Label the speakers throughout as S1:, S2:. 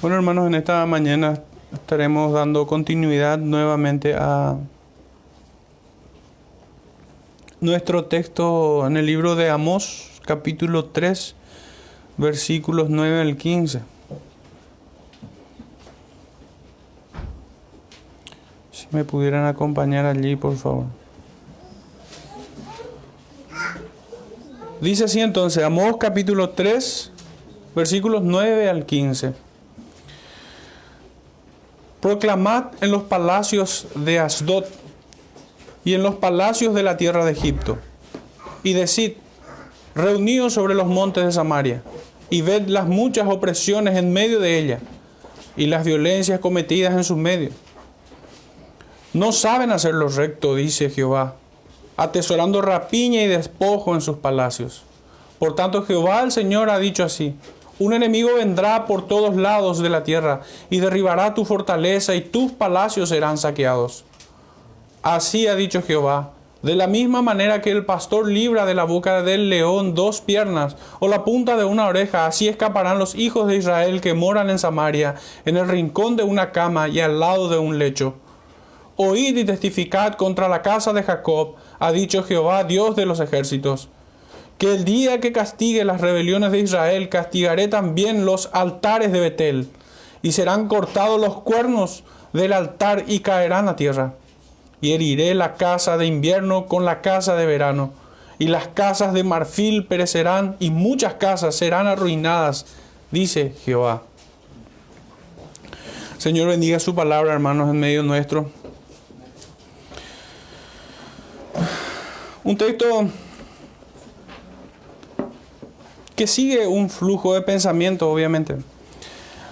S1: Bueno, hermanos, en esta mañana estaremos dando continuidad nuevamente a nuestro texto en el libro de Amós, capítulo 3, versículos 9 al 15. Si me pudieran acompañar allí, por favor. Dice así entonces, Amós capítulo 3, versículos 9 al 15. Proclamad en los palacios de Asdod y en los palacios de la tierra de Egipto, y decid, reuníos sobre los montes de Samaria, y ved las muchas opresiones en medio de ella, y las violencias cometidas en sus medios. No saben hacer lo recto, dice Jehová, atesorando rapiña y despojo en sus palacios. Por tanto, Jehová el Señor ha dicho así: un enemigo vendrá por todos lados de la tierra y derribará tu fortaleza y tus palacios serán saqueados. Así ha dicho Jehová: de la misma manera que el pastor libra de la boca del león dos piernas o la punta de una oreja, así escaparán los hijos de Israel que moran en Samaria, en el rincón de una cama y al lado de un lecho. Oíd y testificad contra la casa de Jacob, ha dicho Jehová, Dios de los ejércitos, que el día que castigue las rebeliones de Israel, castigaré también los altares de Betel, y serán cortados los cuernos del altar y caerán a tierra. Y heriré la casa de invierno con la casa de verano, y las casas de marfil perecerán, y muchas casas serán arruinadas, dice Jehová. Señor, bendiga su palabra, hermanos, en medio nuestro. Un texto que sigue un flujo de pensamiento, obviamente.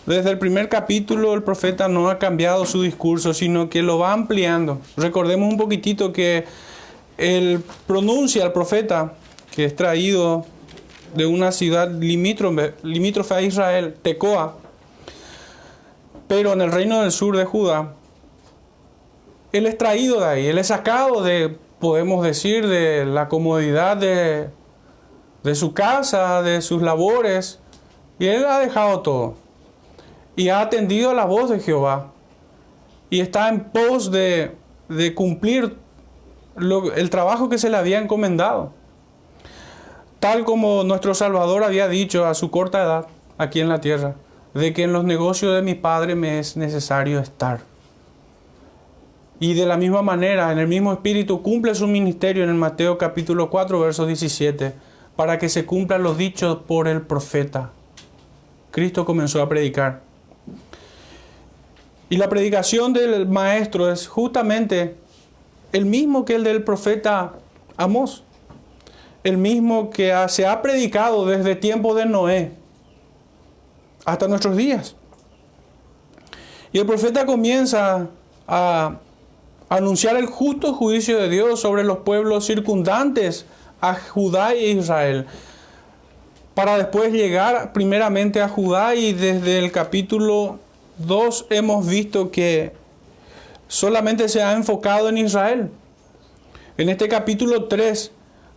S1: Desde el primer capítulo el profeta no ha cambiado su discurso, sino que lo va ampliando. Recordemos un poquitito que él pronuncia al profeta, que es traído de una ciudad limítrofe a Israel, Tecoa, pero en el reino del sur de Judá. Él es traído de ahí, él es sacado de, podemos decir, de la comodidad de su casa, de sus labores, y él ha dejado todo y ha atendido a la voz de Jehová y está en pos de cumplir el trabajo que se le había encomendado, tal como nuestro Salvador había dicho a su corta edad aquí en la tierra, de que en los negocios de mi Padre me es necesario estar. Y de la misma manera, en el mismo espíritu, cumple su ministerio en el Mateo capítulo 4, verso 17, para que se cumplan los dichos por el profeta. Cristo comenzó a predicar. Y la predicación del maestro es justamente el mismo que el del profeta Amós. El mismo que se ha predicado desde tiempo de Noé hasta nuestros días. Y el profeta comienza a anunciar el justo juicio de Dios sobre los pueblos circundantes a Judá e Israel, para después llegar primeramente a Judá, y desde el capítulo 2 hemos visto que solamente se ha enfocado en Israel. En este capítulo 3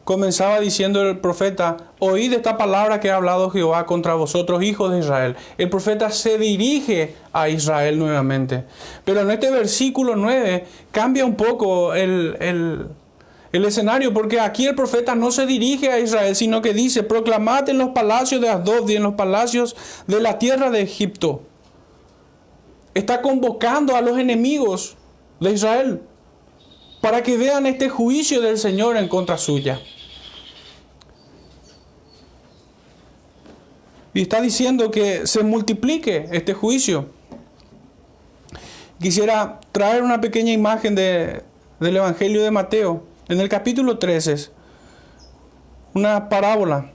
S1: comenzaba diciendo el profeta: oíd esta palabra que ha hablado Jehová contra vosotros, hijos de Israel. El profeta se dirige a Israel nuevamente. Pero en este versículo 9 cambia un poco el escenario, porque aquí el profeta no se dirige a Israel, sino que dice: proclamad en los palacios de Asdod y en los palacios de la tierra de Egipto. Está convocando a los enemigos de Israel para que vean este juicio del Señor en contra suya. Y está diciendo que se multiplique este juicio. Quisiera traer una pequeña imagen del Evangelio de Mateo. En el capítulo 13, una parábola,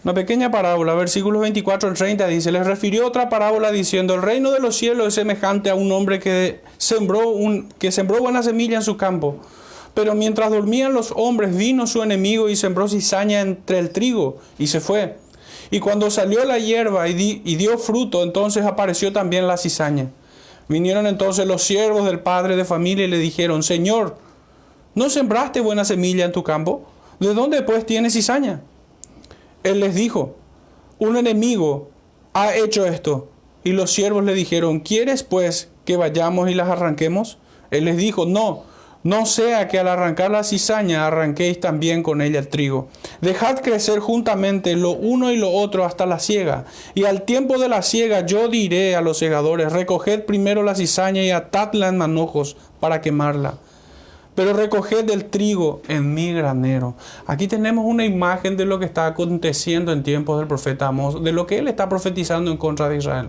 S1: una pequeña parábola, versículos 24 al 30, dice: les refirió otra parábola diciendo: el reino de los cielos es semejante a un hombre que sembró buena semilla en su campo. Pero mientras dormían los hombres, vino su enemigo y sembró cizaña entre el trigo y se fue. Y cuando salió la hierba y dio fruto, entonces apareció también la cizaña. Vinieron entonces los siervos del padre de familia y le dijeron: Señor, ¿no sembraste buena semilla en tu campo? ¿De dónde pues tienes cizaña? Él les dijo: un enemigo ha hecho esto. Y los siervos le dijeron: ¿quieres pues que vayamos y las arranquemos? Él les dijo: no sea que al arrancar la cizaña arranquéis también con ella el trigo. Dejad crecer juntamente lo uno y lo otro hasta la siega. Y al tiempo de la siega yo diré a los segadores: recoged primero la cizaña y atadla en manojos para quemarla. Pero recoged el trigo en mi granero. Aquí tenemos una imagen de lo que está aconteciendo en tiempos del profeta Amós, de lo que él está profetizando en contra de Israel.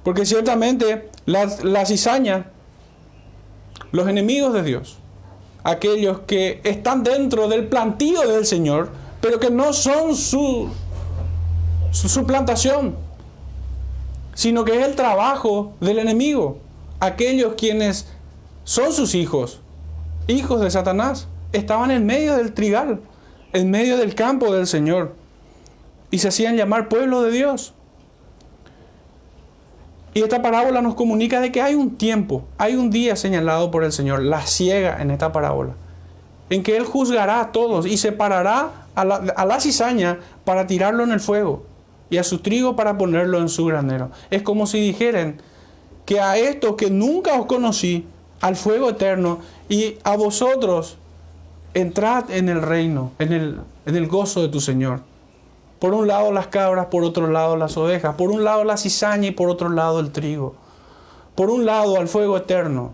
S1: Porque ciertamente la cizaña, los enemigos de Dios, aquellos que están dentro del plantío del Señor, pero que no son su plantación, sino que es el trabajo del enemigo. Aquellos quienes son sus hijos de Satanás, estaban en medio del trigal, en medio del campo del Señor, y se hacían llamar pueblo de Dios. Y esta parábola nos comunica de que hay un tiempo, hay un día señalado por el Señor, la siega en esta parábola, en que Él juzgará a todos y separará a la cizaña para tirarlo en el fuego y a su trigo para ponerlo en su granero. Es como si dijeran que a estos que nunca os conocí, al fuego eterno, y a vosotros entrad en el reino, en el gozo de tu Señor. Por un lado las cabras, por otro lado las ovejas, por un lado la cizaña y por otro lado el trigo. Por un lado al fuego eterno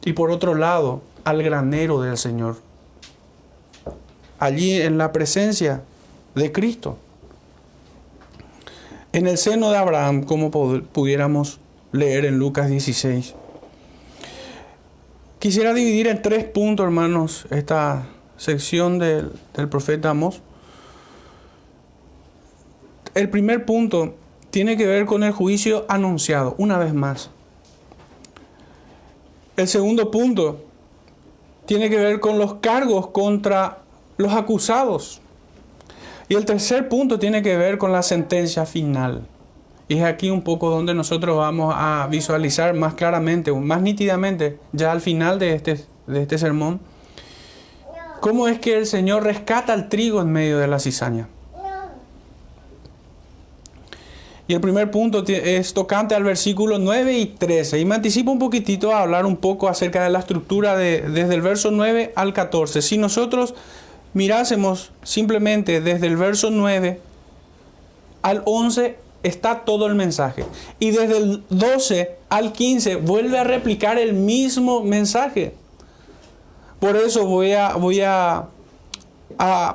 S1: y por otro lado al granero del Señor. Allí en la presencia de Cristo. En el seno de Abraham, como pudiéramos leer en Lucas 16. Quisiera dividir en 3 puntos, hermanos, esta sección del profeta Amós. El primer punto tiene que ver con el juicio anunciado, una vez más. El segundo punto tiene que ver con los cargos contra los acusados. Y el tercer punto tiene que ver con la sentencia final. Y es aquí un poco donde nosotros vamos a visualizar más claramente, más nítidamente, ya al final de este sermón, cómo es que el Señor rescata el trigo en medio de la cizaña. Y el primer punto es tocante al versículo 9 y 13. Y me anticipo un poquitito a hablar un poco acerca de la estructura desde el verso 9 al 14. Si nosotros mirásemos simplemente desde el verso 9 al 11, está todo el mensaje. Y desde el 12 al 15 vuelve a replicar el mismo mensaje. Por eso voy a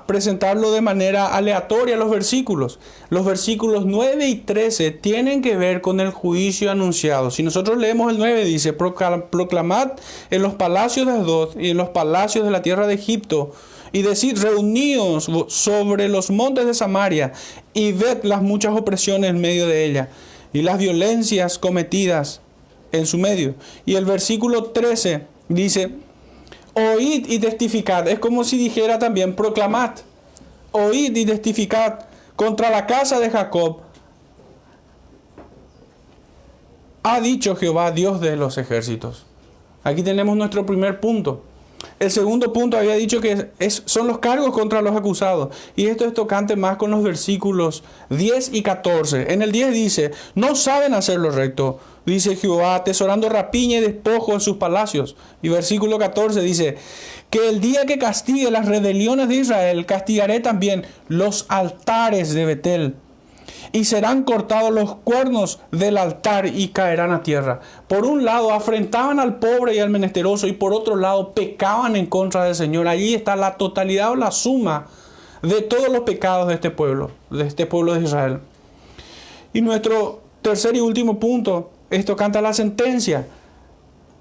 S1: presentarlo de manera aleatoria los versículos. Los versículos 9 y 13 tienen que ver con el juicio anunciado. Si nosotros leemos el 9, dice: proclamad en los palacios de Asdod y en los palacios de la tierra de Egipto, y decid: reuníos sobre los montes de Samaria, y ved las muchas opresiones en medio de ella, y las violencias cometidas en su medio. Y el versículo 13 dice: oíd y testificad. Es como si dijera también: proclamad, oíd y testificad contra la casa de Jacob. Ha dicho Jehová, Dios de los ejércitos. Aquí tenemos nuestro primer punto. El segundo punto había dicho que son los cargos contra los acusados. Y esto es tocante más con los versículos 10 y 14. En el 10 dice: no saben hacer lo recto, dice Jehová, atesorando rapiña y despojo en sus palacios. Y versículo 14 dice: que el día que castigue las rebeliones de Israel, castigaré también los altares de Betel. Y serán cortados los cuernos del altar y caerán a tierra. Por un lado afrentaban al pobre y al menesteroso, y por otro lado pecaban en contra del Señor. Allí está la totalidad o la suma de todos los pecados de este pueblo de Israel. Y nuestro tercer y último punto es tocante a la sentencia.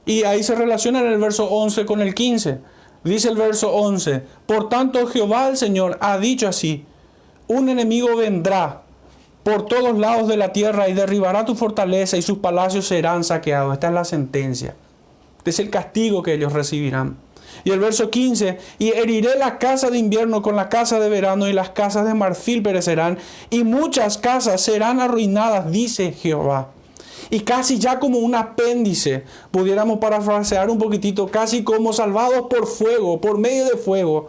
S1: Y ahí se relaciona en el verso 11 con el 15. Dice el verso 11: por tanto Jehová el Señor ha dicho así: un enemigo vendrá por todos lados de la tierra y derribará tu fortaleza y sus palacios serán saqueados. Esta es la sentencia. Este es el castigo que ellos recibirán. Y el verso 15: y heriré la casa de invierno con la casa de verano, y las casas de marfil perecerán, y muchas casas serán arruinadas, dice Jehová. Y casi ya como un apéndice, pudiéramos parafrasear un poquitito, casi como salvados por fuego, por medio de fuego.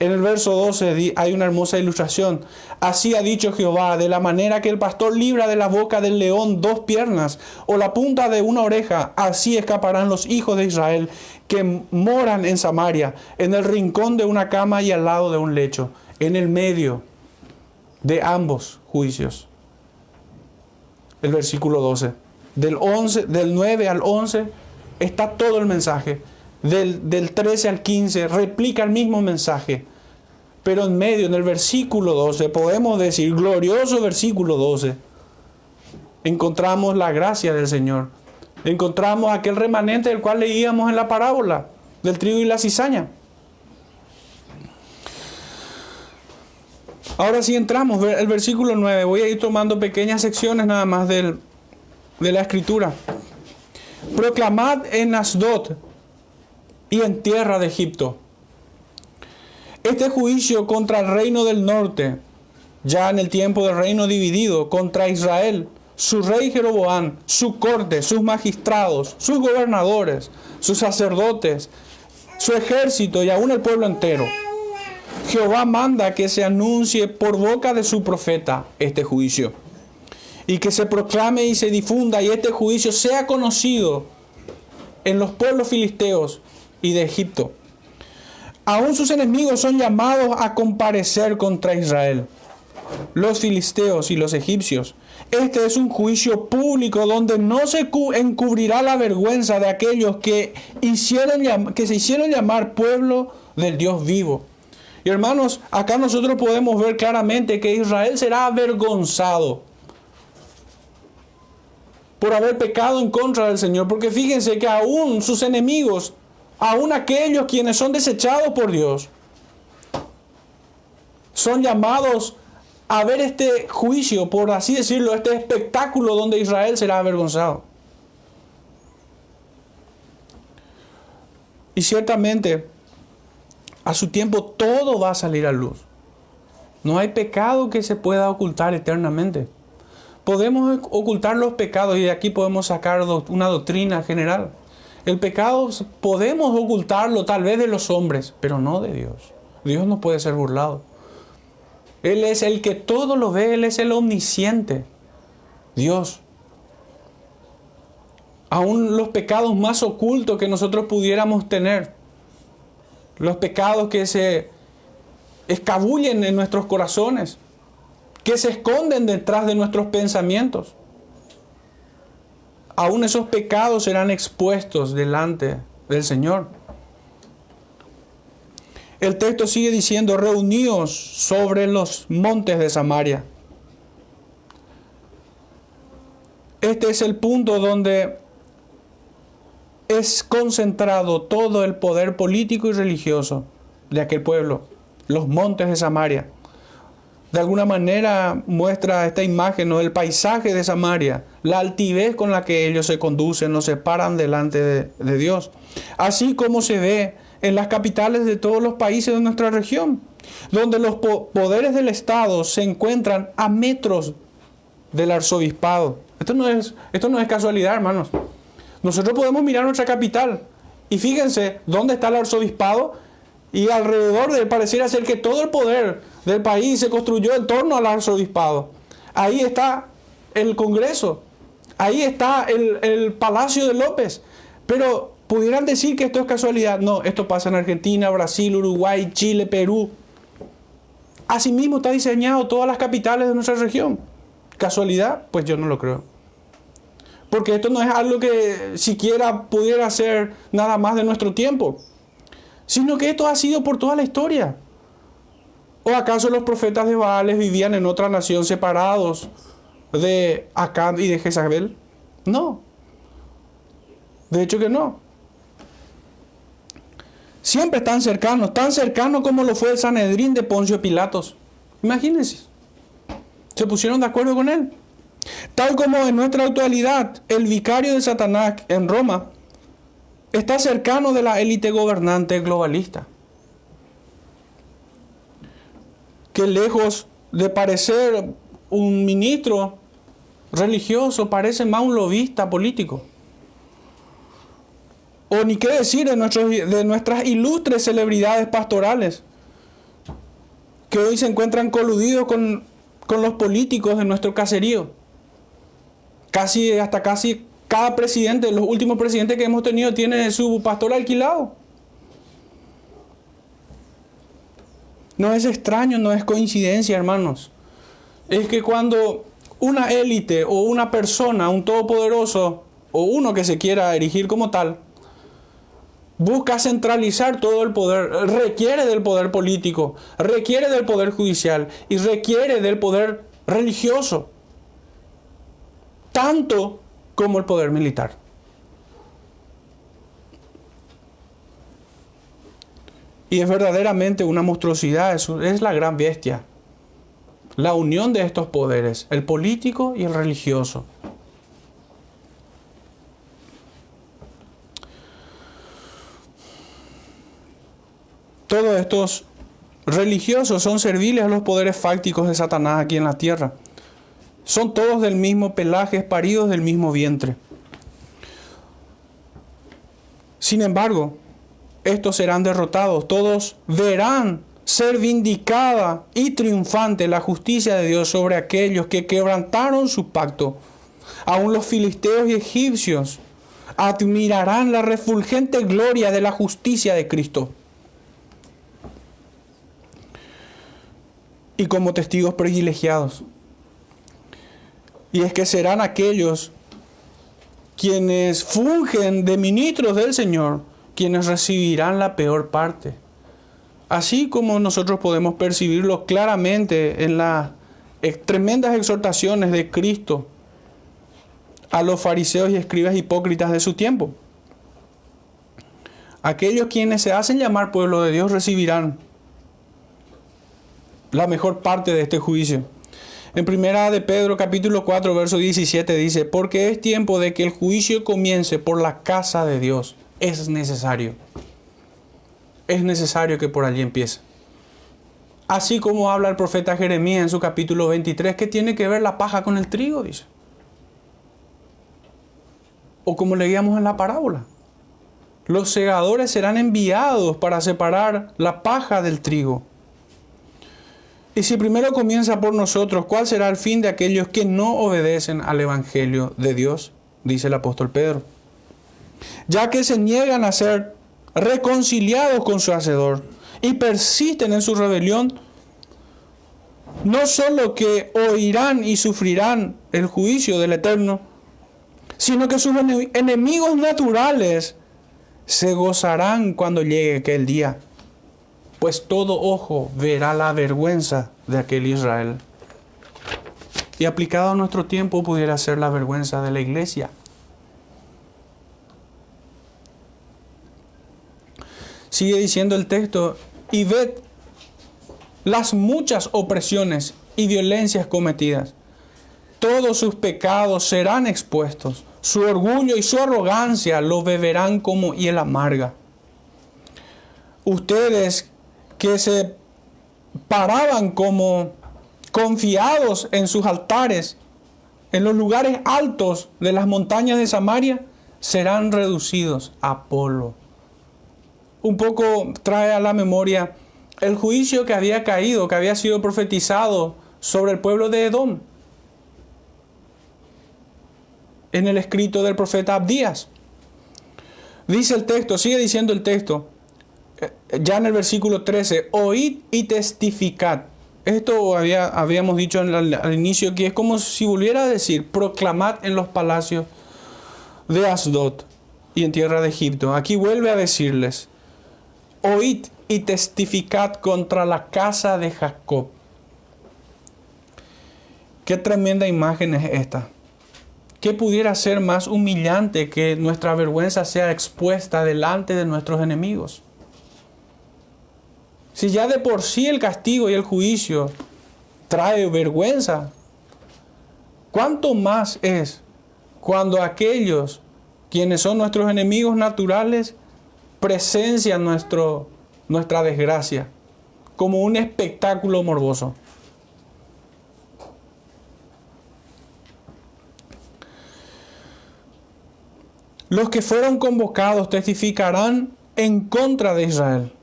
S1: En el verso 12 hay una hermosa ilustración. Así ha dicho Jehová, de la manera que el pastor libra de la boca del león 2 piernas o la punta de una oreja, así escaparán los hijos de Israel que moran en Samaria, en el rincón de una cama y al lado de un lecho, en el medio de ambos juicios. El versículo 12. Del 9 al 11 está todo el mensaje. Del 13 al 15 replica el mismo mensaje. Pero en medio, en el versículo 12, podemos decir, glorioso versículo 12, encontramos la gracia del Señor. Encontramos aquel remanente del cual leíamos en la parábola del trigo y la cizaña. Ahora sí entramos, el versículo 9. Voy a ir tomando pequeñas secciones nada más de la escritura. Proclamad en Asdod y en tierra de Egipto este juicio contra el reino del norte, ya en el tiempo del reino dividido, contra Israel, su rey Jeroboam, su corte, sus magistrados, sus gobernadores, sus sacerdotes, su ejército y aún el pueblo entero. Jehová manda que se anuncie por boca de su profeta este juicio, y que se proclame y se difunda, y este juicio sea conocido en los pueblos filisteos y de Egipto. Aún sus enemigos son llamados a comparecer contra Israel, los filisteos y los egipcios. Este es un juicio público donde no se encubrirá la vergüenza de aquellos que se hicieron llamar pueblo del Dios vivo. Y hermanos, acá nosotros podemos ver claramente que Israel será avergonzado por haber pecado en contra del Señor. Porque fíjense que aún sus enemigos, aún aquellos quienes son desechados por Dios, son llamados a ver este juicio, por así decirlo, este espectáculo donde Israel será avergonzado. Y ciertamente, a su tiempo todo va a salir a luz. No hay pecado que se pueda ocultar eternamente. Podemos ocultar los pecados y de aquí podemos sacar una doctrina general. El pecado podemos ocultarlo tal vez de los hombres, pero no de Dios. Dios no puede ser burlado. Él es el que todo lo ve, Él es el omnisciente. Dios. Aún los pecados más ocultos que nosotros pudiéramos tener, los pecados que se escabullen en nuestros corazones, que se esconden detrás de nuestros pensamientos, aún esos pecados serán expuestos delante del Señor. El texto sigue diciendo, reuníos sobre los montes de Samaria. Este es el punto donde es concentrado todo el poder político y religioso de aquel pueblo, los montes de Samaria. De alguna manera muestra esta imagen, ¿no?, del paisaje de Samaria, la altivez con la que ellos se conducen, no se paran delante de Dios. Así como se ve en las capitales de todos los países de nuestra región, donde los poderes del Estado se encuentran a metros del arzobispado. Esto no es casualidad, hermanos. Nosotros podemos mirar nuestra capital y fíjense dónde está el arzobispado, y alrededor de él pareciera ser que todo el poder del país se construyó en torno al arzobispado. Ahí está el Congreso, ahí está el Palacio de López. Pero pudieran decir que esto es casualidad. No, esto pasa en Argentina, Brasil, Uruguay, Chile, Perú. Asimismo está diseñado todas las capitales de nuestra región. ¿Casualidad? Pues yo no lo creo. Porque esto no es algo que siquiera pudiera ser nada más de nuestro tiempo, sino que esto ha sido por toda la historia. ¿O acaso los profetas de Baales vivían en otra nación separados de Acab y de Jezabel? No. De hecho que no. Siempre están cercanos, tan cercanos como lo fue el Sanedrín de Poncio Pilatos. Imagínense. Se pusieron de acuerdo con él. Tal como en nuestra actualidad, el vicario de Satanás en Roma está cercano de la élite gobernante globalista, que lejos de parecer un ministro religioso, parece más un lobista político. O ni qué decir de nuestras ilustres celebridades pastorales, que hoy se encuentran coludidos con los políticos de nuestro caserío. Casi cada presidente, los últimos presidentes que hemos tenido, tiene su pastor alquilado. No es extraño, no es coincidencia, hermanos. Es que cuando una élite o una persona, un todopoderoso o uno que se quiera erigir como tal, busca centralizar todo el poder, requiere del poder político, requiere del poder judicial y requiere del poder religioso, tanto como el poder militar. Y es verdaderamente una monstruosidad, es la gran bestia. La unión de estos poderes, el político y el religioso. Todos estos religiosos son serviles a los poderes fácticos de Satanás aquí en la tierra. Son todos del mismo pelaje, paridos del mismo vientre. Sin embargo, estos serán derrotados. Todos verán ser vindicada y triunfante la justicia de Dios sobre aquellos que quebrantaron su pacto. Aún los filisteos y egipcios admirarán la refulgente gloria de la justicia de Cristo. Y como testigos privilegiados. Y es que serán aquellos quienes fungen de ministros del Señor, quienes recibirán la peor parte. Así como nosotros podemos percibirlo claramente en las tremendas exhortaciones de Cristo a los fariseos y escribas hipócritas de su tiempo. Aquellos quienes se hacen llamar pueblo de Dios recibirán la mejor parte de este juicio. En primera de Pedro capítulo 4 verso 17 dice: porque es tiempo de que el juicio comience por la casa de Dios. Es necesario. Es necesario que por allí empiece. Así como habla el profeta Jeremías en su capítulo 23, ¿qué tiene que ver la paja con el trigo? Dice. O como leíamos en la parábola. Los segadores serán enviados para separar la paja del trigo. Y si primero comienza por nosotros, ¿cuál será el fin de aquellos que no obedecen al Evangelio de Dios? Dice el apóstol Pedro. Ya que se niegan a ser reconciliados con su Hacedor y persisten en su rebelión, no solo que oirán y sufrirán el juicio del Eterno, sino que sus enemigos naturales se gozarán cuando llegue aquel día, pues todo ojo verá la vergüenza de aquel Israel. Y aplicado a nuestro tiempo pudiera ser la vergüenza de la iglesia. Sigue diciendo el texto: y ved las muchas opresiones y violencias cometidas. Todos sus pecados serán expuestos. Su orgullo y su arrogancia lo beberán como hiel amarga. Ustedes que se paraban como confiados en sus altares, en los lugares altos de las montañas de Samaria, serán reducidos a polvo. Un poco trae a la memoria el juicio que había caído, que había sido profetizado sobre el pueblo de Edom, en el escrito del profeta Abdías. Dice el texto, sigue diciendo el texto, ya en el versículo 13, oíd y testificad. Esto habíamos dicho al inicio, que es como si volviera a decir, proclamad en los palacios de Asdod y en tierra de Egipto. Aquí vuelve a decirles, oíd y testificad contra la casa de Jacob. Qué tremenda imagen es esta. ¿Qué pudiera ser más humillante que nuestra vergüenza sea expuesta delante de nuestros enemigos? Si ya de por sí el castigo y el juicio trae vergüenza, ¿cuánto más es cuando aquellos quienes son nuestros enemigos naturales presencian nuestra desgracia como un espectáculo morboso? Los que fueron convocados testificarán en contra de Israel.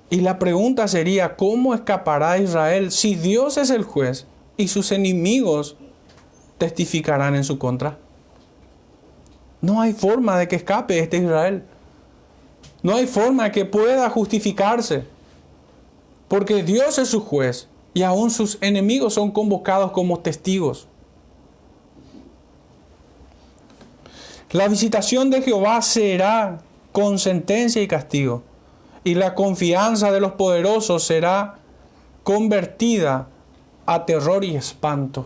S1: Y la pregunta sería, ¿cómo escapará Israel si Dios es el juez y sus enemigos testificarán en su contra? No hay forma de que escape este Israel. No hay forma de que pueda justificarse. Porque Dios es su juez y aún sus enemigos son convocados como testigos. La visitación de Jehová será con sentencia y castigo, y la confianza de los poderosos será convertida a terror y espanto.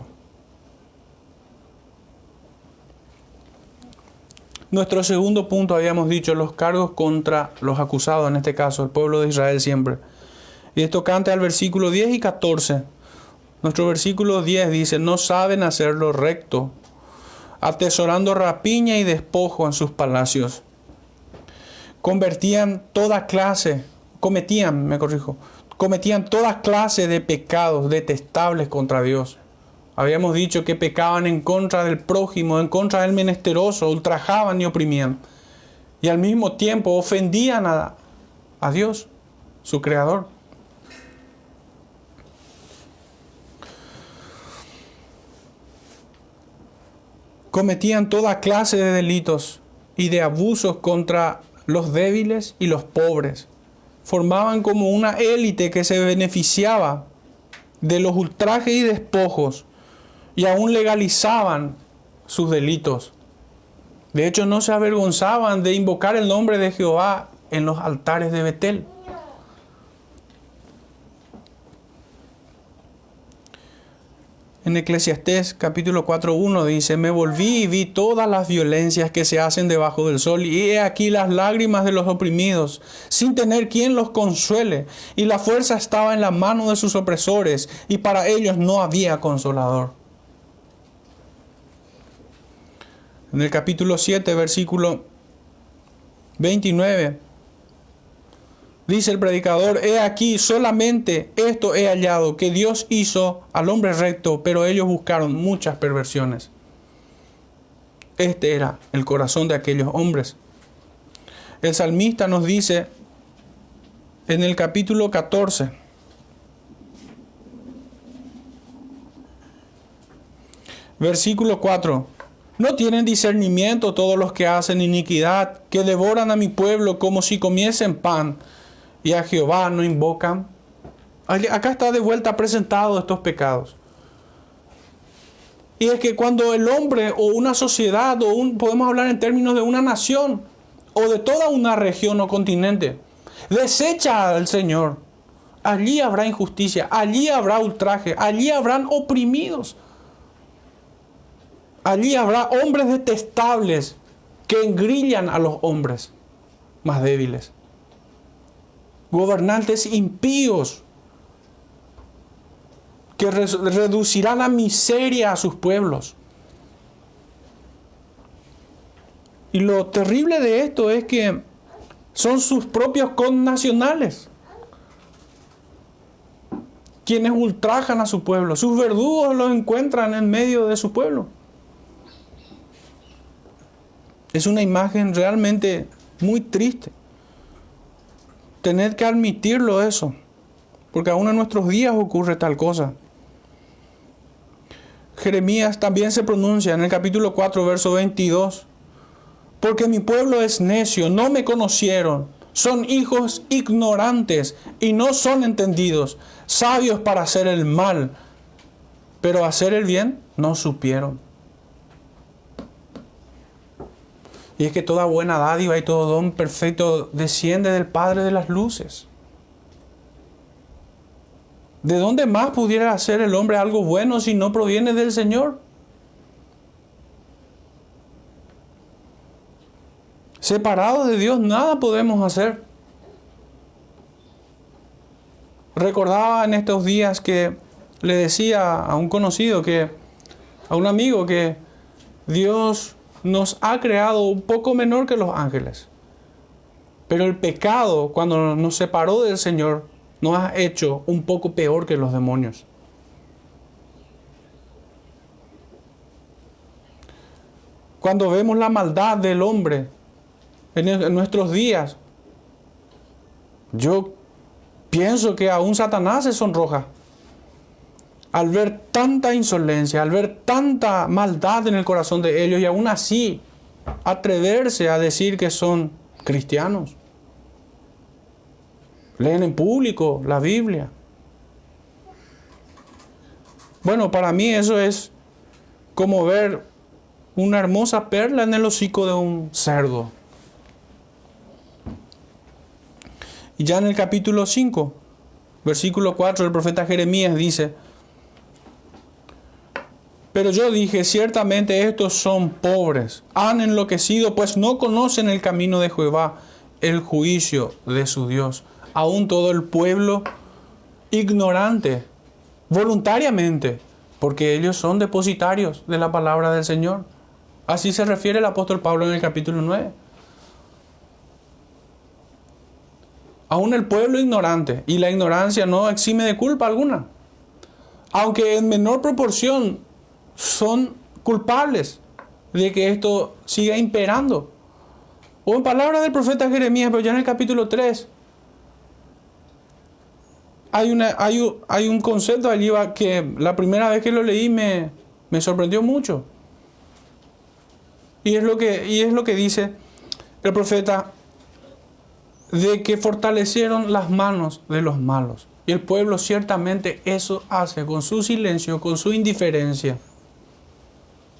S1: Nuestro segundo punto, habíamos dicho, los cargos contra los acusados, en este caso el pueblo de Israel siempre. Y esto canta al versículo 10 y 14. Nuestro versículo 10 dice, no saben hacer lo recto, atesorando rapiña y despojo en sus palacios. Cometían toda clase de pecados detestables contra Dios. Habíamos dicho que pecaban en contra del prójimo, en contra del menesteroso, ultrajaban y oprimían. Y al mismo tiempo ofendían a Dios, su Creador. Cometían toda clase de delitos y de abusos contra los débiles y los pobres. Formaban como una élite que se beneficiaba de los ultrajes y despojos y aún legalizaban sus delitos. De hecho, no se avergonzaban de invocar el nombre de Jehová en los altares de Betel. En Eclesiastés capítulo 4:1 dice, me volví y vi todas las violencias que se hacen debajo del sol, y he aquí las lágrimas de los oprimidos, sin tener quien los consuele, y la fuerza estaba en la mano de sus opresores, y para ellos no había consolador. En el capítulo 7, versículo 29, dice el predicador, he aquí solamente esto he hallado, que Dios hizo al hombre recto, pero ellos buscaron muchas perversiones. Este era el corazón de aquellos hombres. El salmista nos dice en el capítulo 14, versículo 4, ¿no tienen discernimiento todos los que hacen iniquidad, que devoran a mi pueblo como si comiesen pan, y a Jehová no invocan? Acá está de vuelta presentado estos pecados. Y es que cuando el hombre o una sociedad, podemos hablar en términos de una nación, o de toda una región o continente, desecha al Señor, allí habrá injusticia, allí habrá ultraje, allí habrán oprimidos. Allí habrá hombres detestables que engrillan a los hombres más débiles. Gobernantes impíos que reducirán a miseria a sus pueblos. Y lo terrible de esto es que son sus propios connacionales quienes ultrajan a su pueblo. Sus verdugos los encuentran en medio de su pueblo. Es una imagen realmente muy triste tener que admitirlo eso, porque aún en nuestros días ocurre tal cosa. Jeremías también se pronuncia en el capítulo 4, verso 22, porque mi pueblo es necio, no me conocieron, son hijos ignorantes y no son entendidos, sabios para hacer el mal, pero hacer el bien no supieron. Y es que toda buena dádiva y todo don perfecto desciende del Padre de las luces. ¿De dónde más pudiera hacer el hombre algo bueno si no proviene del Señor? Separados de Dios nada podemos hacer. Recordaba en estos días que le decía a un conocido, a un amigo, que Dios nos ha creado un poco menor que los ángeles. Pero el pecado, cuando nos separó del Señor, nos ha hecho un poco peor que los demonios. Cuando vemos la maldad del hombre en nuestros días, yo pienso que aún Satanás se sonroja al ver tanta insolencia, al ver tanta maldad en el corazón de ellos y aún así atreverse a decir que son cristianos. Leen en público la Biblia. Bueno, para mí eso es como ver una hermosa perla en el hocico de un cerdo. Y ya en el capítulo 5, versículo 4, el profeta Jeremías dice: pero yo dije, ciertamente estos son pobres, han enloquecido, pues no conocen el camino de Jehová, el juicio de su Dios. Aún todo el pueblo ignorante, voluntariamente, porque ellos son depositarios de la palabra del Señor. Así se refiere el apóstol Pablo en el capítulo 9. Aún el pueblo ignorante, y la ignorancia no exime de culpa alguna, aunque en menor proporción son culpables de que esto siga imperando. O en palabras del profeta Jeremías, pero ya en el capítulo 3, hay un concepto allí que la primera vez que lo leí me sorprendió mucho. Y es lo que dice el profeta, de que fortalecieron las manos de los malos. Y el pueblo ciertamente eso hace con su silencio, con su indiferencia.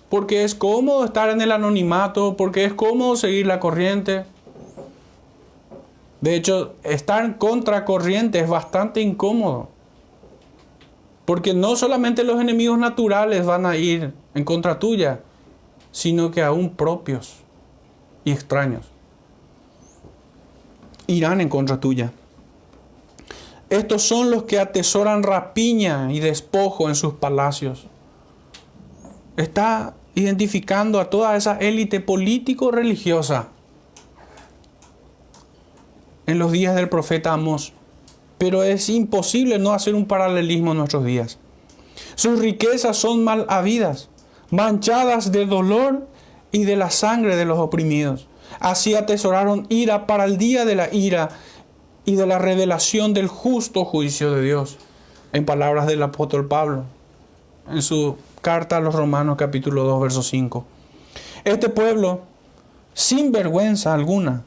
S1: Porque es cómodo estar en el anonimato, porque es cómodo seguir la corriente. De hecho, estar en contracorriente es bastante incómodo. Porque no solamente los enemigos naturales van a ir en contra tuya, sino que aún propios y extraños irán en contra tuya. Estos son los que atesoran rapiña y despojo en sus palacios. Está identificando a toda esa élite político-religiosa en los días del profeta Amós. Pero es imposible no hacer un paralelismo en nuestros días. Sus riquezas son mal habidas, manchadas de dolor y de la sangre de los oprimidos. Así atesoraron ira para el día de la ira y de la revelación del justo juicio de Dios. En palabras del apóstol Pablo, en su carta a los Romanos capítulo 2, verso 5. Este pueblo, sin vergüenza alguna,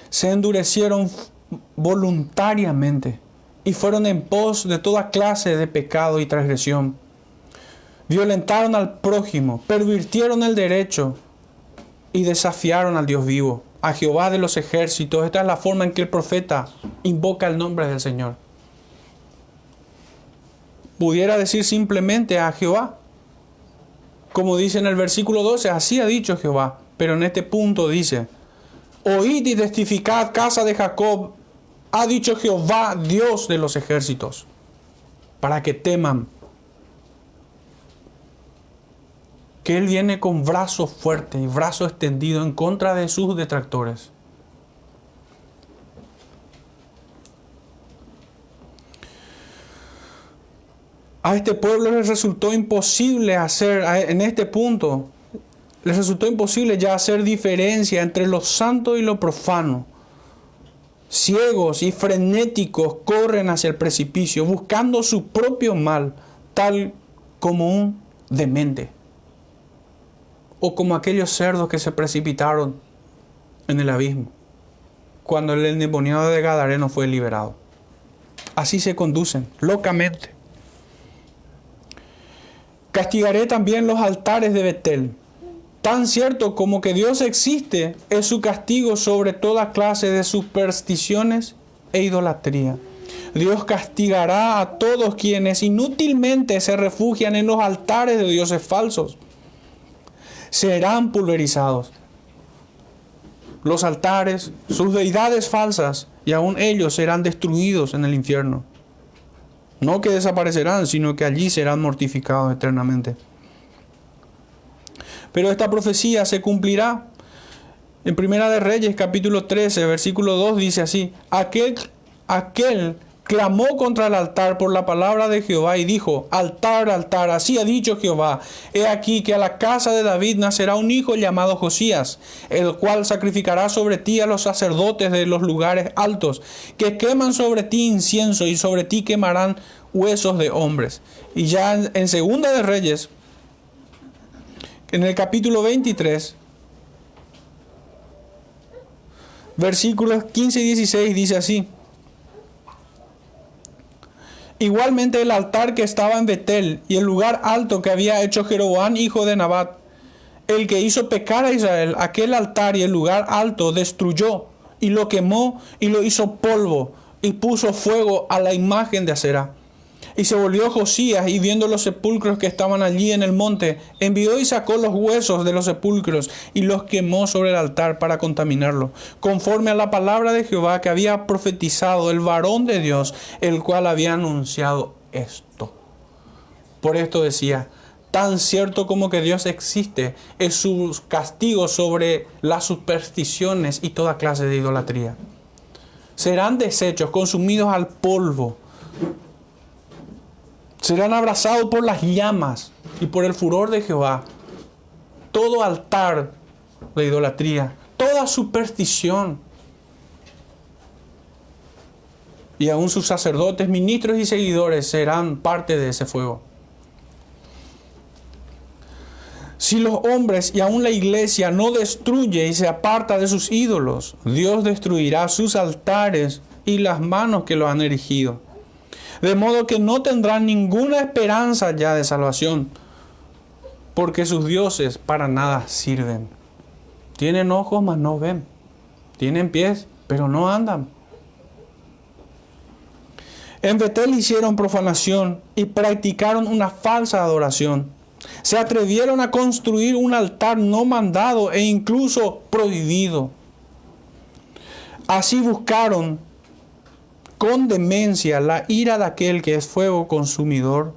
S1: se endurecieron voluntariamente y fueron en pos de toda clase de pecado y transgresión. Violentaron al prójimo, pervirtieron el derecho y desafiaron al Dios vivo, a Jehová de los ejércitos. Esta es la forma en que el profeta invoca el nombre del Señor. Pudiera decir simplemente a Jehová, como dice en el versículo 12, así ha dicho Jehová, pero en este punto dice: oíd y testificad, casa de Jacob, ha dicho Jehová, Dios de los ejércitos, para que teman que Él viene con brazo fuerte y brazo extendido en contra de sus detractores. A este pueblo les resultó imposible en este punto, les resultó imposible ya hacer diferencia entre lo santo y lo profano. Ciegos y frenéticos corren hacia el precipicio, buscando su propio mal, tal como un demente. O como aquellos cerdos que se precipitaron en el abismo, cuando el endemoniado de Gadareno fue liberado. Así se conducen, locamente. Castigaré también los altares de Betel. Tan cierto como que Dios existe, es su castigo sobre toda clase de supersticiones e idolatría. Dios castigará a todos quienes inútilmente se refugian en los altares de dioses falsos. Serán pulverizados los altares, sus deidades falsas, y aún ellos serán destruidos en el infierno. No que desaparecerán, sino que allí serán mortificados eternamente. Pero esta profecía se cumplirá. En Primera de Reyes, capítulo 13, versículo 2, dice así: aquel clamó contra el altar por la palabra de Jehová y dijo: altar, altar, así ha dicho Jehová, he aquí que a la casa de David nacerá un hijo llamado Josías, el cual sacrificará sobre ti a los sacerdotes de los lugares altos, que queman sobre ti incienso y sobre ti quemarán huesos de hombres. Y ya en Segunda de Reyes, en el capítulo 23, versículos 15 y 16 dice así: igualmente el altar que estaba en Betel y el lugar alto que había hecho Jeroboam hijo de Nabat, el que hizo pecar a Israel, aquel altar y el lugar alto destruyó y lo quemó y lo hizo polvo y puso fuego a la imagen de Aserá. Y se volvió Josías y viendo los sepulcros que estaban allí en el monte, envió y sacó los huesos de los sepulcros y los quemó sobre el altar para contaminarlo, conforme a la palabra de Jehová que había profetizado el varón de Dios, el cual había anunciado esto. Por esto decía: tan cierto como que Dios existe, es su castigo sobre las supersticiones y toda clase de idolatría. Serán deshechos, consumidos al polvo. Serán abrazados por las llamas y por el furor de Jehová. Todo altar de idolatría, toda superstición. Y aún sus sacerdotes, ministros y seguidores serán parte de ese fuego. Si los hombres y aún la iglesia no destruye y se aparta de sus ídolos, Dios destruirá sus altares y las manos que los han erigido. De modo que no tendrán ninguna esperanza ya de salvación, porque sus dioses para nada sirven. Tienen ojos, mas no ven. Tienen pies, pero no andan. En Betel hicieron profanación y practicaron una falsa adoración. Se atrevieron a construir un altar no mandado e incluso prohibido. Así buscaron con demencia la ira de aquel que es fuego consumidor.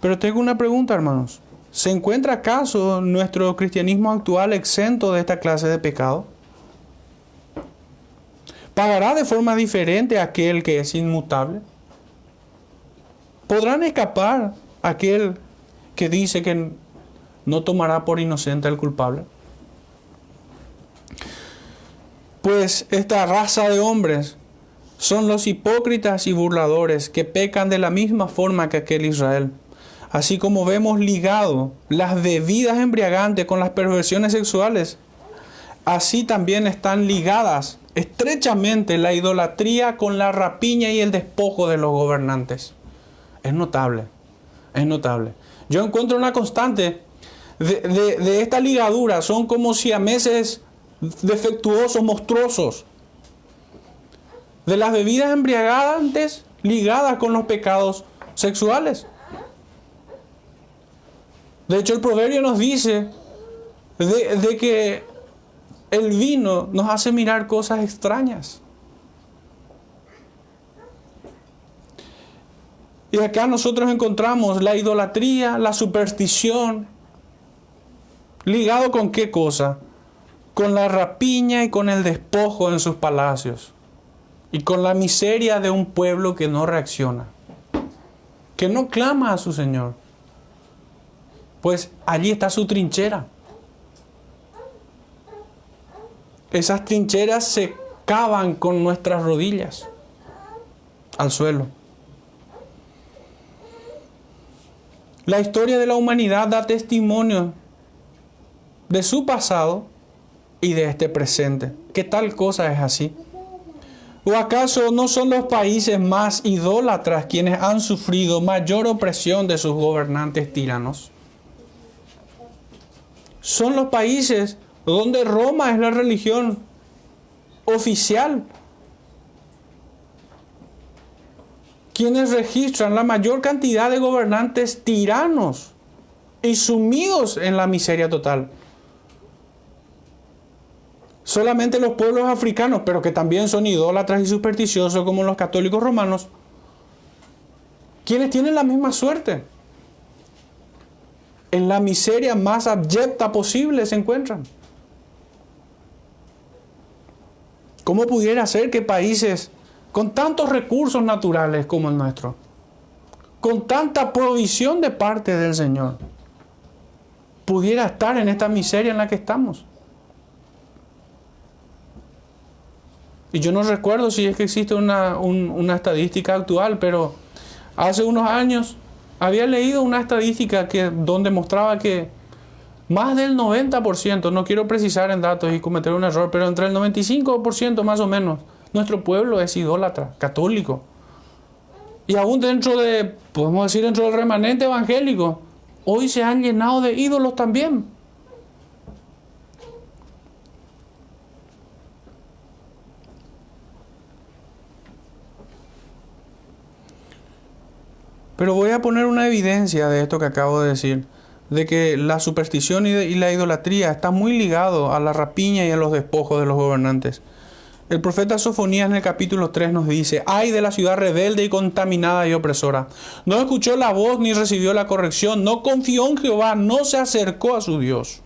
S1: Pero tengo una pregunta, hermanos. ¿Se encuentra acaso nuestro cristianismo actual exento de esta clase de pecado? ¿Pagará de forma diferente aquel que es inmutable? ¿Podrán escapar aquel que dice que no tomará por inocente al culpable? Pues esta raza de hombres son los hipócritas y burladores que pecan de la misma forma que aquel Israel. Así como vemos ligado las bebidas embriagantes con las perversiones sexuales, así también están ligadas estrechamente la idolatría con la rapiña y el despojo de los gobernantes. Es notable, es notable. Yo encuentro una constante de esta ligadura. Son como siameses defectuosos, monstruosos. De las bebidas embriagantes ligadas con los pecados sexuales. De hecho, el proverbio nos dice de que el vino nos hace mirar cosas extrañas. Y acá nosotros encontramos la idolatría, la superstición. ¿Ligado con qué cosa? Con la rapiña y con el despojo en sus palacios. Y con la miseria de un pueblo que no reacciona, que no clama a su Señor. Pues allí está su trinchera. Esas trincheras se cavan con nuestras rodillas al suelo. La historia de la humanidad da testimonio de su pasado y de este presente. ¿Qué tal cosa es así? ¿O acaso no son los países más idólatras quienes han sufrido mayor opresión de sus gobernantes tiranos? Son los países donde Roma es la religión oficial quienes registran la mayor cantidad de gobernantes tiranos y sumidos en la miseria total. Solamente los pueblos africanos, pero que también son idólatras y supersticiosos como los católicos romanos, quienes tienen la misma suerte. En la miseria más abyecta posible se encuentran. ¿Cómo pudiera ser que países con tantos recursos naturales como el nuestro, con tanta provisión de parte del Señor, pudiera estar en esta miseria en la que estamos? Y yo no recuerdo si es que existe una estadística actual, pero hace unos años había leído una estadística donde mostraba que más del 90%, no quiero precisar en datos y cometer un error, pero entre el 95% más o menos, nuestro pueblo es idólatra, católico. Y aún podemos decir, dentro del remanente evangélico, hoy se han llenado de ídolos también. Pero voy a poner una evidencia de esto que acabo de decir, de que la superstición y la idolatría está muy ligado a la rapiña y a los despojos de los gobernantes. El profeta Sofonías en el capítulo 3 nos dice: ay de la ciudad rebelde y contaminada y opresora. No escuchó la voz ni recibió la corrección, no confió en Jehová, no se acercó a su Dios.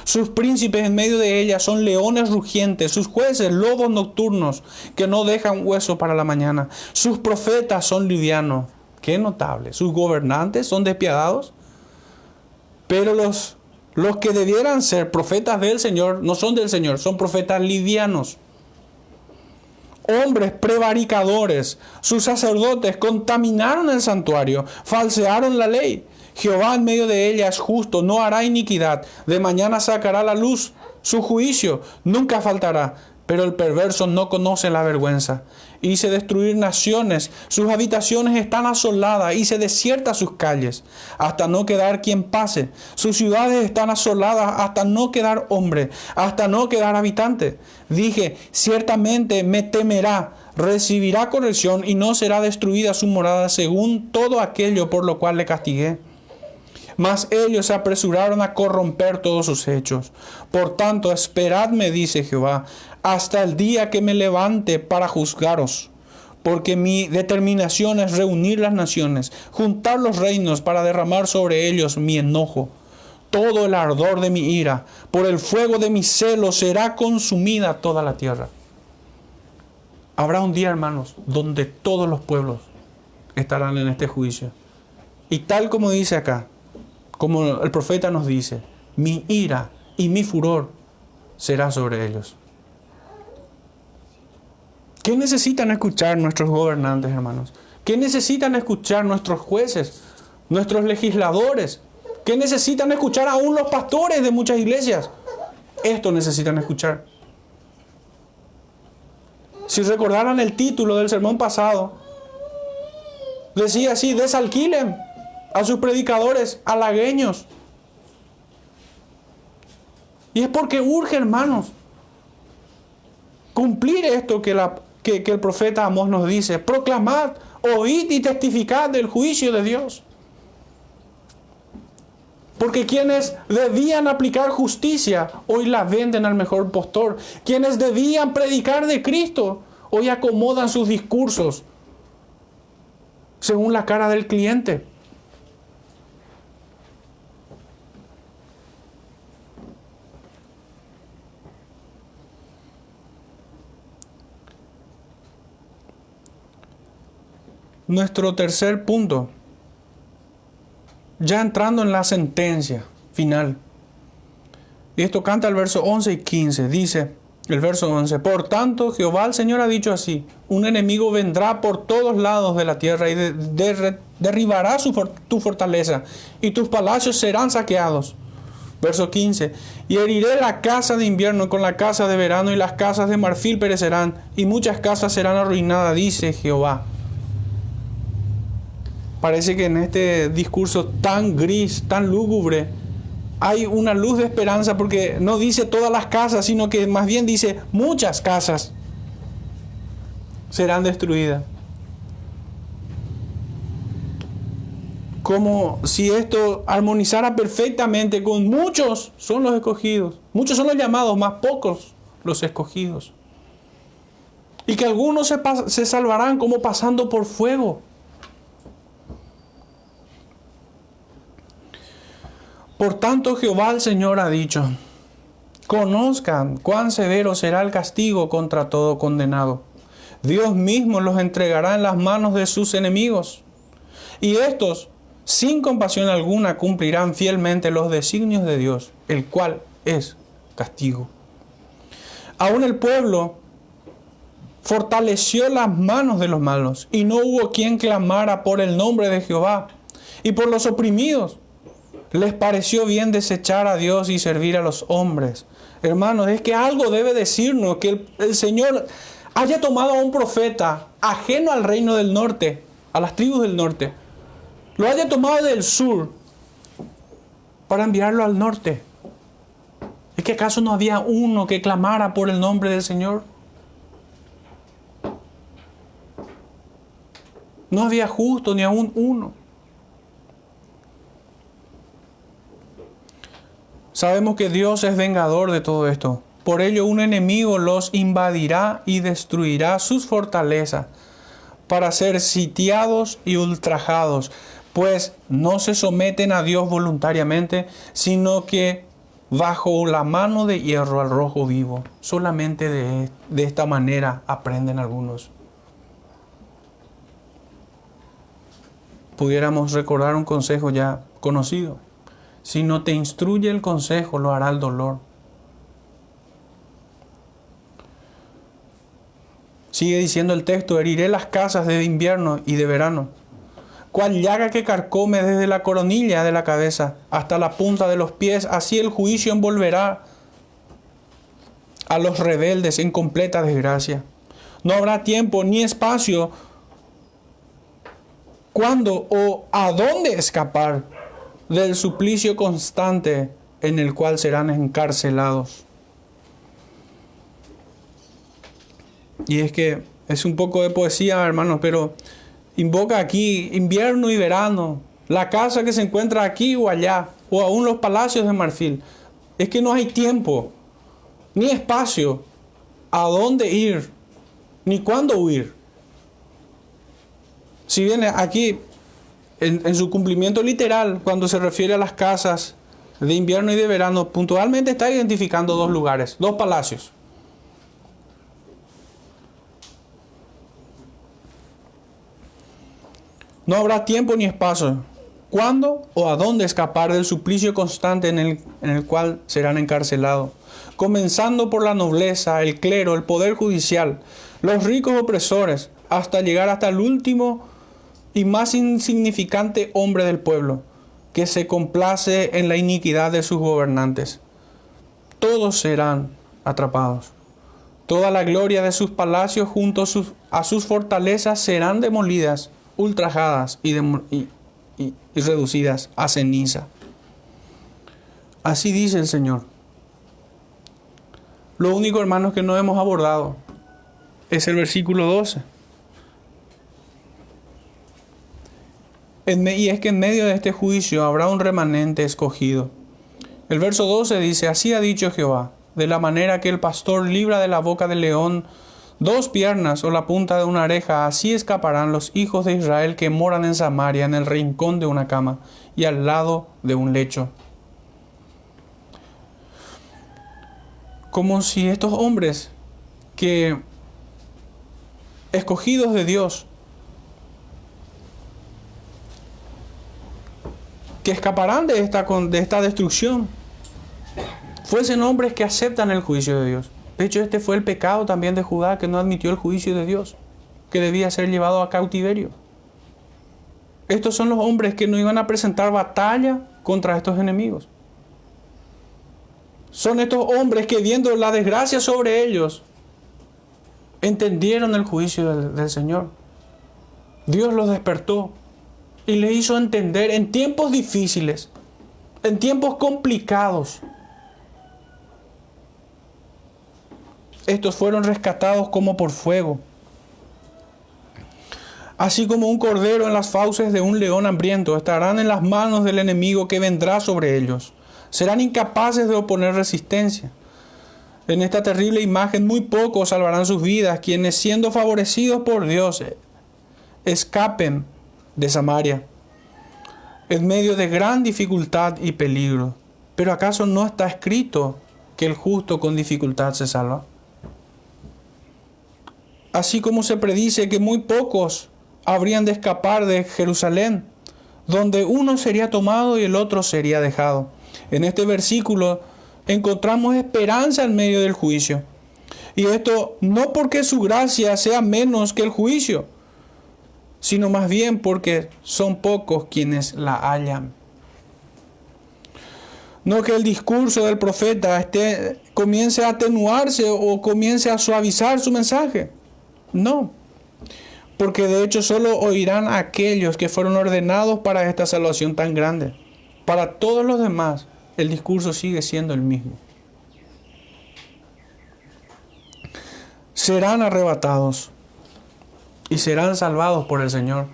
S1: Sus príncipes en medio de ella son leones rugientes, sus jueces lobos nocturnos que no dejan hueso para la mañana. Sus profetas son livianos. Qué notable. Sus gobernantes son despiadados. Pero los que debieran ser profetas del Señor no son del Señor, son profetas livianos. Hombres prevaricadores, sus sacerdotes contaminaron el santuario, falsearon la ley. Jehová en medio de ella es justo, no hará iniquidad. De mañana sacará la luz, su juicio nunca faltará. Pero el perverso no conoce la vergüenza. Hice destruir naciones, sus habitaciones están asoladas, hice desiertas sus calles, hasta no quedar quien pase. Sus ciudades están asoladas hasta no quedar hombre, hasta no quedar habitante. Dije, ciertamente me temerá, recibirá corrección y no será destruida su morada según todo aquello por lo cual le castigué. Mas ellos se apresuraron a corromper todos sus hechos. Por tanto, esperadme, dice Jehová, hasta el día que me levante para juzgaros. Porque mi determinación es reunir las naciones, juntar los reinos para derramar sobre ellos mi enojo. Todo el ardor de mi ira, por el fuego de mi celo, será consumida toda la tierra. Habrá un día, hermanos, donde todos los pueblos estarán en este juicio. Y tal como dice acá, como el profeta nos dice, mi ira y mi furor será sobre ellos. ¿Qué necesitan escuchar nuestros gobernantes, hermanos? ¿Qué necesitan escuchar nuestros jueces, nuestros legisladores? ¿Qué necesitan escuchar aún los pastores de muchas iglesias? Esto necesitan escuchar. Si recordaran el título del sermón pasado, decía así: desalquilen a sus predicadores halagueños. Y es porque urge, hermanos, cumplir esto que el profeta Amós nos dice: proclamad, oíd y testificad del juicio de Dios. Porque quienes debían aplicar justicia, hoy la venden al mejor postor. Quienes debían predicar de Cristo, hoy acomodan sus discursos según la cara del cliente. Nuestro tercer punto, ya entrando en la sentencia final. Y esto canta el verso 11 y 15. Dice el verso 11: por tanto, Jehová el Señor ha dicho así: un enemigo vendrá por todos lados de la tierra y derribará tu fortaleza, y tus palacios serán saqueados. Verso 15: y heriré la casa de invierno con la casa de verano, y las casas de marfil perecerán, y muchas casas serán arruinadas, dice Jehová. Parece que en este discurso tan gris, tan lúgubre, hay una luz de esperanza, porque no dice todas las casas, sino que más bien dice muchas casas serán destruidas. Como si esto armonizara perfectamente con muchos son los escogidos. Muchos son los llamados, más pocos los escogidos. Y que algunos se salvarán como pasando por fuego. Por tanto, Jehová el Señor ha dicho: conozcan cuán severo será el castigo contra todo condenado. Dios mismo los entregará en las manos de sus enemigos. Y estos, sin compasión alguna, cumplirán fielmente los designios de Dios, el cual es castigo. Aún el pueblo fortaleció las manos de los malos, y no hubo quien clamara por el nombre de Jehová. Y por los oprimidos les pareció bien desechar a Dios y servir a los hombres. Hermanos, es que algo debe decirnos que el Señor haya tomado a un profeta ajeno al reino del norte, a las tribus del norte, lo haya tomado del sur para enviarlo al norte. ¿Es que acaso no había uno que clamara por el nombre del Señor? No había justo ni aún uno. Sabemos que Dios es vengador de todo esto. Por ello un enemigo los invadirá y destruirá sus fortalezas para ser sitiados y ultrajados, pues no se someten a Dios voluntariamente, sino que bajo la mano de hierro al rojo vivo. Solamente de esta manera aprenden algunos. Pudiéramos recordar un consejo ya conocido. Si no te instruye el consejo, lo hará el dolor. Sigue diciendo el texto: heriré las casas de invierno y de verano. Cual llaga que carcome desde la coronilla de la cabeza hasta la punta de los pies, así el juicio envolverá a los rebeldes en completa desgracia. No habrá tiempo ni espacio cuándo o a dónde escapar del suplicio constante en el cual serán encarcelados. Y es que es un poco de poesía, hermanos, pero invoca aquí invierno y verano, la casa que se encuentra aquí o allá, o aún los palacios de marfil. Es que no hay tiempo, ni espacio, a dónde ir, ni cuándo huir. Si bien aquí, en su cumplimiento literal, cuando se refiere a las casas de invierno y de verano, puntualmente está identificando dos lugares, dos palacios. No habrá tiempo ni espacio, cuándo o a dónde escapar del suplicio constante en el cual serán encarcelados, comenzando por la nobleza, el clero, el poder judicial, los ricos opresores, hasta llegar hasta el último y más insignificante hombre del pueblo, que se complace en la iniquidad de sus gobernantes. Todos serán atrapados. Toda la gloria de sus palacios junto a sus fortalezas serán demolidas, ultrajadas y reducidas a ceniza. Así dice el Señor. Lo único, hermanos, que no hemos abordado es el versículo 12. Y es que en medio de este juicio habrá un remanente escogido. El verso 12 dice: así ha dicho Jehová, de la manera que el pastor libra de la boca del león dos piernas o la punta de una oreja, así escaparán los hijos de Israel que moran en Samaria, en el rincón de una cama y al lado de un lecho. Como si estos hombres que escogidos de Dios, que escaparán de esta destrucción, fuesen hombres que aceptan el juicio de Dios. De hecho, este fue el pecado también de Judá, que no admitió el juicio de Dios, que debía ser llevado a cautiverio. Estos son los hombres que no iban a presentar batalla contra estos enemigos. Son estos hombres que, viendo la desgracia sobre ellos, entendieron el juicio del Señor. Dios los despertó y les hizo entender en tiempos difíciles, en tiempos complicados. Estos fueron rescatados como por fuego. Así como un cordero en las fauces de un león hambriento, estarán en las manos del enemigo que vendrá sobre ellos. Serán incapaces de oponer resistencia. En esta terrible imagen muy pocos salvarán sus vidas, quienes, siendo favorecidos por Dios, escapen de Samaria en medio de gran dificultad y peligro. Pero ¿acaso no está escrito que el justo con dificultad se salva? así como se predice que muy pocos habrían de escapar de Jerusalén, donde uno sería tomado y el otro sería dejado. En este versículo encontramos esperanza en medio del juicio. Y esto no porque su gracia sea menos que el juicio, sino más bien porque son pocos quienes la hallan. No que el discurso del profeta comience a atenuarse o comience a suavizar su mensaje. No, porque de hecho solo oirán a aquellos que fueron ordenados para esta salvación tan grande. Para todos los demás, el discurso sigue siendo el mismo. Serán arrebatados y serán salvados por el Señor.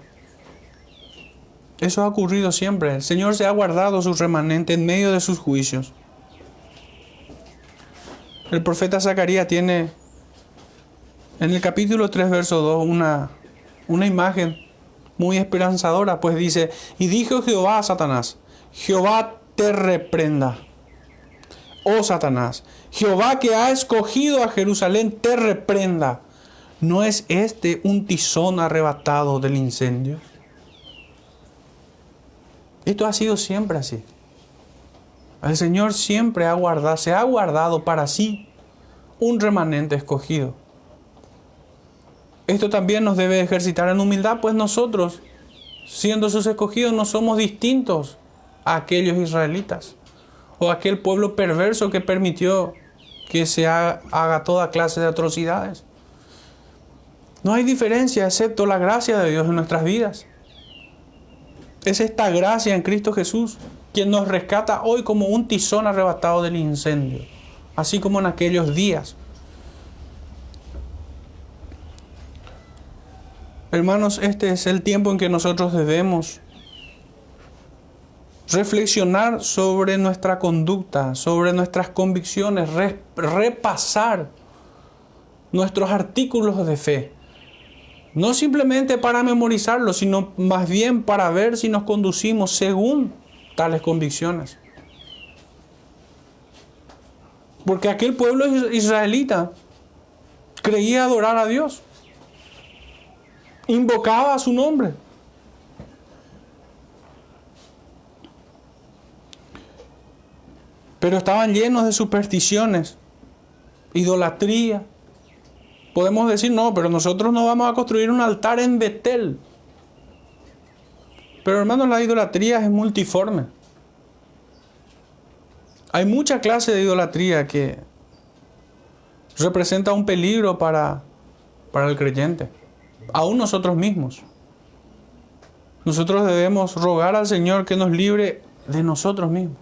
S1: Eso ha ocurrido siempre. El Señor se ha guardado su remanente en medio de sus juicios. El profeta Zacarías tiene en el capítulo 3, verso 2, una imagen muy esperanzadora, pues dice: y dijo Jehová a Satanás: Jehová te reprenda, oh Satanás, Jehová que ha escogido a Jerusalén te reprenda. ¿No es este un tizón arrebatado del incendio? Esto ha sido siempre así. El Señor siempre se ha guardado para sí un remanente escogido. Esto también nos debe ejercitar en humildad, pues nosotros, siendo sus escogidos, no somos distintos a aquellos israelitas o a aquel pueblo perverso que permitió que se haga toda clase de atrocidades. No hay diferencia excepto la gracia de Dios en nuestras vidas. Es esta gracia en Cristo Jesús quien nos rescata hoy como un tizón arrebatado del incendio, así como en aquellos días. Hermanos, este es el tiempo en que nosotros debemos reflexionar sobre nuestra conducta, sobre nuestras convicciones, repasar nuestros artículos de fe. No simplemente para memorizarlos, sino más bien para ver si nos conducimos según tales convicciones. Porque aquel pueblo israelita creía adorar a Dios. Invocaba su nombre. Pero estaban llenos de supersticiones, idolatría. Podemos decir, no, pero nosotros no vamos a construir un altar en Betel. Pero hermanos, la idolatría es multiforme. Hay mucha clase de idolatría que representa un peligro para el creyente, aún nosotros mismos. Nosotros debemos rogar al Señor que nos libre de nosotros mismos,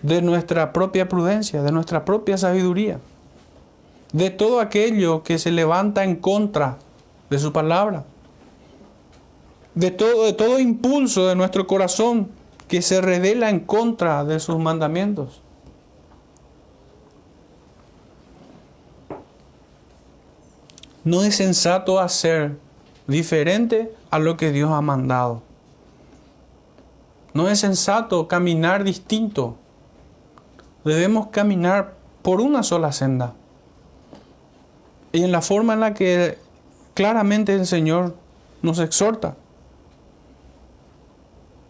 S1: de nuestra propia prudencia, de nuestra propia sabiduría, de todo aquello que se levanta en contra de su palabra, de todo impulso de nuestro corazón que se revela en contra de sus mandamientos. No es sensato hacer diferente a lo que Dios ha mandado. No es sensato caminar distinto. Debemos caminar por una sola senda. Y en la forma en la que claramente el Señor nos exhorta.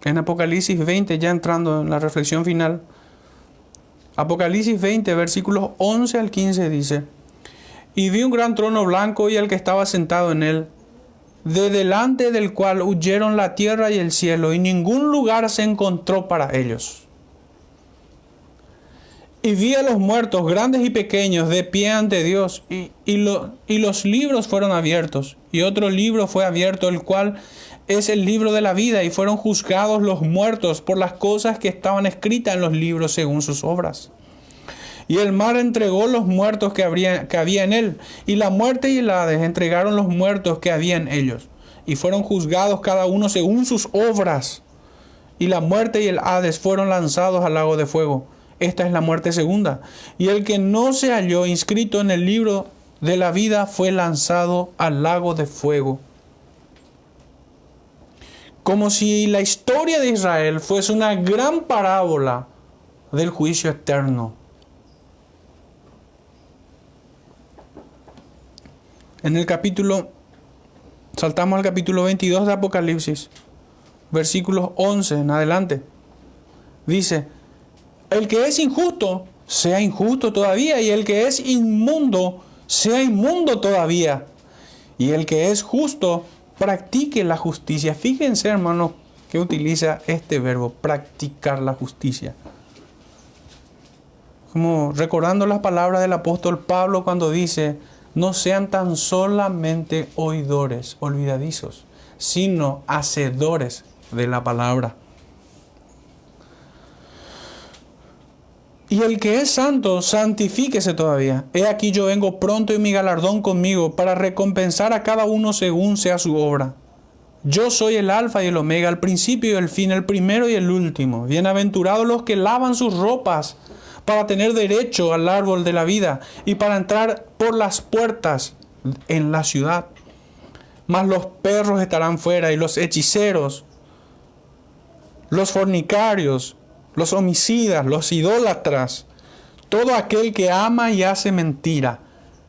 S1: En Apocalipsis 20, ya entrando en la reflexión final, Apocalipsis 20, versículos 11 al 15 dice: y vi un gran trono blanco y el que estaba sentado en él, de delante del cual huyeron la tierra y el cielo, y ningún lugar se encontró para ellos. Y vi a los muertos, grandes y pequeños, de pie ante Dios, y los libros fueron abiertos, y otro libro fue abierto, el cual es el libro de la vida, y fueron juzgados los muertos por las cosas que estaban escritas en los libros según sus obras. Y el mar entregó los muertos que había en él, y la muerte y el Hades entregaron los muertos que había en ellos, y fueron juzgados cada uno según sus obras. Y la muerte y el Hades fueron lanzados al lago de fuego. Esta es la muerte segunda. Y el que no se halló inscrito en el libro de la vida fue lanzado al lago de fuego. Como si la historia de Israel fuese una gran parábola del juicio eterno. Saltamos al capítulo 22 de Apocalipsis, versículos 11 en adelante. Dice, el que es injusto, sea injusto todavía, y el que es inmundo, sea inmundo todavía. Y el que es justo, practique la justicia. Fíjense, hermanos, que utiliza este verbo, practicar la justicia. Como recordando las palabras del apóstol Pablo cuando dice, no sean tan solamente oidores, olvidadizos, sino hacedores de la palabra. Y el que es santo, santifíquese todavía. He aquí yo vengo pronto y mi galardón conmigo para recompensar a cada uno según sea su obra. Yo soy el alfa y el omega, el principio y el fin, el primero y el último. Bienaventurados los que lavan sus ropas para tener derecho al árbol de la vida y para entrar por las puertas en la ciudad. Mas los perros estarán fuera y los hechiceros, los fornicarios, los homicidas, los idólatras, todo aquel que ama y hace mentira.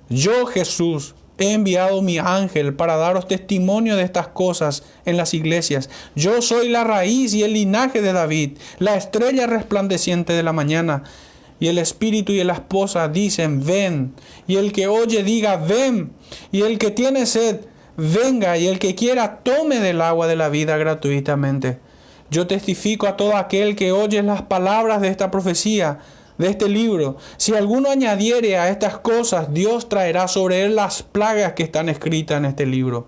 S1: Yo, Jesús, he enviado mi ángel para daros testimonio de estas cosas en las iglesias. Yo soy la raíz y el linaje de David, la estrella resplandeciente de la mañana. Y el espíritu y la esposa dicen, ven. Y el que oye diga, ven. Y el que tiene sed, venga. Y el que quiera, tome del agua de la vida gratuitamente. Yo testifico a todo aquel que oye las palabras de esta profecía, de este libro. Si alguno añadiere a estas cosas, Dios traerá sobre él las plagas que están escritas en este libro.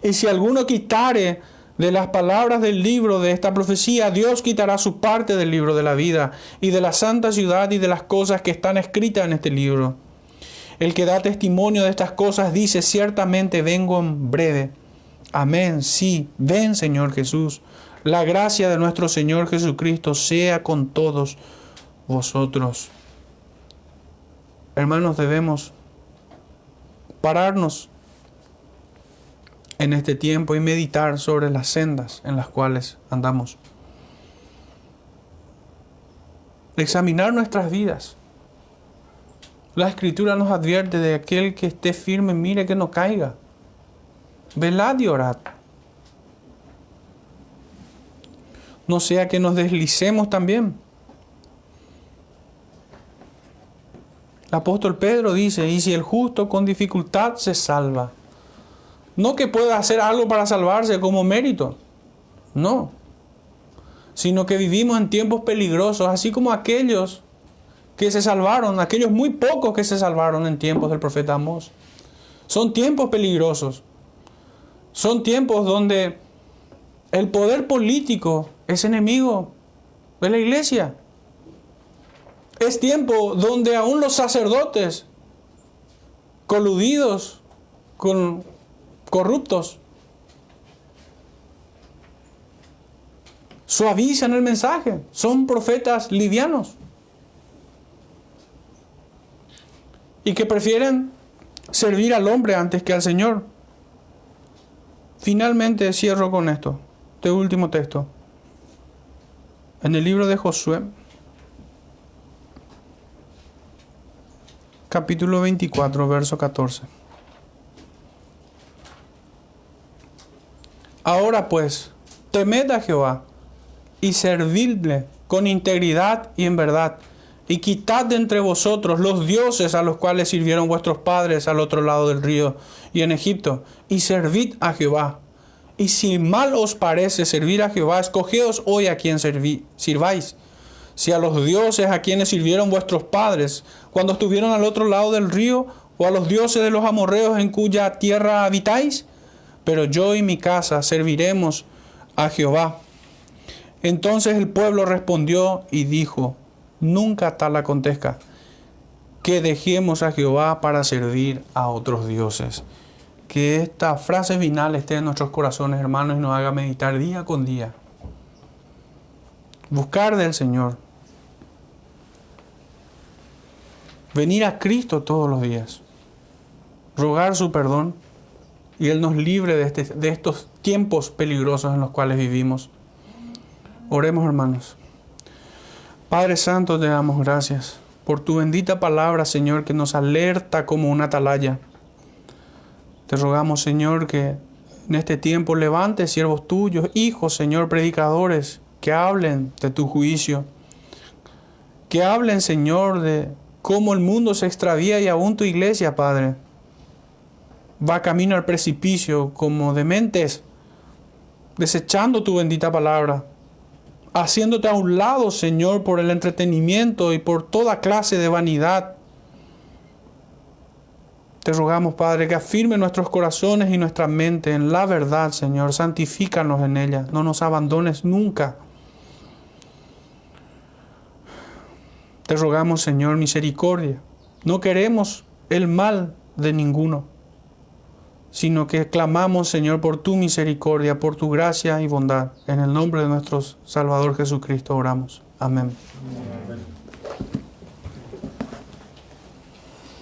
S1: Y si alguno quitare de las palabras del libro de esta profecía, Dios quitará su parte del libro de la vida y de la santa ciudad y de las cosas que están escritas en este libro. El que da testimonio de estas cosas dice, ciertamente vengo en breve. Amén, sí, ven Señor Jesús. La gracia de nuestro Señor Jesucristo sea con todos vosotros. Hermanos, debemos pararnos en este tiempo y meditar sobre las sendas en las cuales andamos. Examinar nuestras vidas. La Escritura nos advierte de aquel que esté firme, mire que no caiga. Velad y orad. No sea que nos deslicemos también. El apóstol Pedro dice, y si el justo con dificultad se salva. No que pueda hacer algo para salvarse como mérito. No. Sino que vivimos en tiempos peligrosos, así como aquellos que se salvaron, aquellos muy pocos que se salvaron en tiempos del profeta Amós. Son tiempos peligrosos. Son tiempos donde el poder político es enemigo de la iglesia. Es tiempo donde aún los sacerdotes, coludidos con corruptos, suavizan el mensaje. Son profetas livianos. Y que prefieren servir al hombre antes que al Señor. Finalmente cierro con esto. Este último texto. En el libro de Josué, capítulo 24, verso 14. Ahora pues, temed a Jehová y servidle con integridad y en verdad, y quitad de entre vosotros los dioses a los cuales sirvieron vuestros padres al otro lado del río y en Egipto, y servid a Jehová. Y si mal os parece servir a Jehová, escogeos hoy a quien sirváis. Si a los dioses a quienes sirvieron vuestros padres cuando estuvieron al otro lado del río, o a los dioses de los amorreos en cuya tierra habitáis, pero yo y mi casa serviremos a Jehová. Entonces el pueblo respondió y dijo, nunca tal acontezca, que dejemos a Jehová para servir a otros dioses. Que esta frase final esté en nuestros corazones, hermanos, y nos haga meditar día con día. Buscar del Señor. Venir a Cristo todos los días. Rogar su perdón. Y Él nos libre de estos tiempos peligrosos en los cuales vivimos. Oremos, hermanos. Padre Santo, te damos gracias por tu bendita palabra, Señor, que nos alerta como una atalaya. Te rogamos, Señor, que en este tiempo levantes siervos tuyos, hijos, Señor, predicadores, que hablen de tu juicio. Que hablen, Señor, de cómo el mundo se extravía y aún tu iglesia, Padre, va camino al precipicio como dementes, desechando tu bendita palabra, haciéndote a un lado, Señor, por el entretenimiento y por toda clase de vanidad. Te rogamos, Padre, que afirme nuestros corazones y nuestra mente en la verdad, Señor. Santifícanos en ella. No nos abandones nunca. Te rogamos, Señor, misericordia. No queremos el mal de ninguno, sino que clamamos, Señor, por tu misericordia, por tu gracia y bondad. En el nombre de nuestro Salvador Jesucristo oramos. Amén.
S2: Amén.